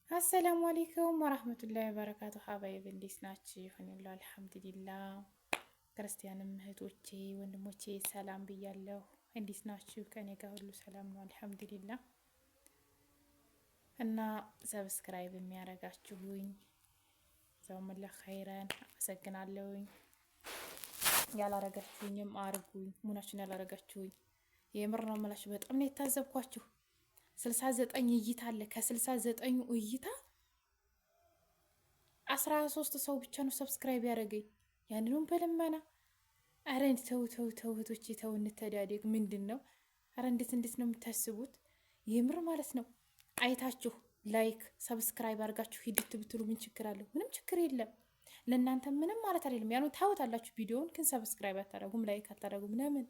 አሰላሙ አለይኩም ወራህመቱላሂ ወበረካቱ። ሀባይብ እንዴት ናችሁ? ይሁንላህ አልሐምዱሊላህ። ክርስቲያንም እህቶቼ ወንድሞቼ ሰላም ብያለሁ። እንዴት ናችሁ? ከኔ ጋር ሁሉ ሰላም ነው አልሐምዱሊላህ። እና ሰብስክራይብ የሚያረጋችሁኝ ዘውመላ ኸይረን አመሰግናለሁኝ። ያላረጋችሁኝም አርጉኝ። ሙናችሁን ያላረጋችሁኝ የምር ነው የምላችሁ። በጣም ነው የታዘብኳችሁ። 69 እይታ አለ። ከ69 እይታ 13 ሰው ብቻ ነው ሰብስክራይብ ያደረገኝ። ያንንም በልመና አረ ተው ተው ተው እህቶቼ ተው እንተዳደግ። ምንድን ነው አረ እንዴት ነው የምታስቡት? የምር ማለት ነው። አይታችሁ ላይክ ሰብስክራይብ አድርጋችሁ ሂድት ብትሉ ምን ችግር አለው? ምንም ችግር የለም። ለእናንተ ምንም ማለት አይደለም። ያኑ ታውታላችሁ ቪዲዮውን ግን ሰብስክራይብ አታደርጉም፣ ላይክ አታደርጉም። ለምን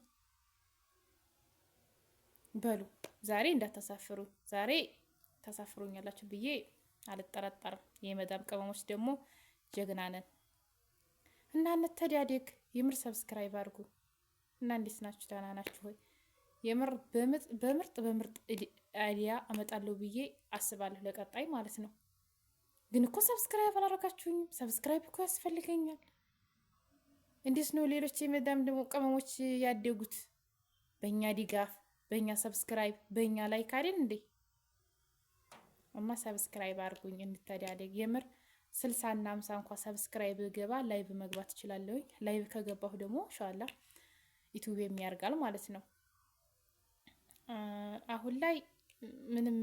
በሉ ዛሬ እንዳታሳፍሩ። ዛሬ ታሳፍሩኛላችሁ ብዬ አልጠረጠርም። የመዳም ቅመሞች ደግሞ ጀግና ነን እና እንተዳደግ። የምር ሰብስክራይብ አድርጉ እና እንዴት ናችሁ? ደህና ናችሁ ሆይ? የምር በምርጥ አይዲያ አመጣለሁ ብዬ አስባለሁ ለቀጣይ ማለት ነው። ግን እኮ ሰብስክራይብ አላረጋችሁኝም። ሰብስክራይብ እኮ ያስፈልገኛል። እንዴት ነው ሌሎች የመዳም ደግሞ ቅመሞች ያደጉት? በእኛ ድጋፍ፣ በእኛ ሰብስክራይብ፣ በእኛ ላይክ አይደል እንዴ? እማ ሰብስክራይብ አድርጉኝ እንተዳደግ። የምር 60 እና 50 እንኳን ሰብስክራይብ ገባ ላይቭ መግባት እችላለሁኝ። ላይቭ ከገባሁ ደግሞ ኢንሻአላህ ዩቲዩብ የሚያርጋል ማለት ነው። አሁን ላይ ምንም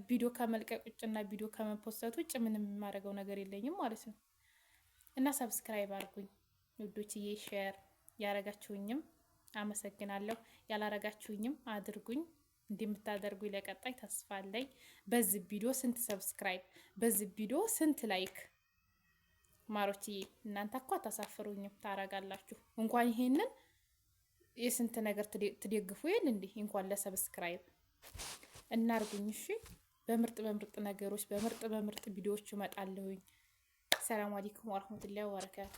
ቪዲዮ ከመልቀቅ ውጭና ቪዲዮ ከመፖስት ውጭ ምንም የማደርገው ነገር የለኝም ማለት ነው። እና ሰብስክራይብ አድርጉኝ ውዶችዬ። ሼር ያረጋችሁኝም አመሰግናለሁ። ያላረጋችሁኝም አድርጉኝ። እንደምታደርጉኝ ለቀጣይ ተስፋ አለኝ። በዚህ ቪዲዮ ስንት ሰብስክራይብ፣ በዚህ ቪዲዮ ስንት ላይክ ማሮችዬ። እናንተ እኮ አታሳፍሩኝም፣ ታረጋላችሁ። እንኳን ይሄንን የስንት ነገር ትደግፉ የለ እንዴ? እንኳን ለሰብስክራይብ እናርጉኝ። እሺ በምርጥ ነገሮች በምርጥ ቪዲዮዎች እመጣለሁኝ። ሰላም አለይኩም ወራህመቱላሂ ወበረካቱ።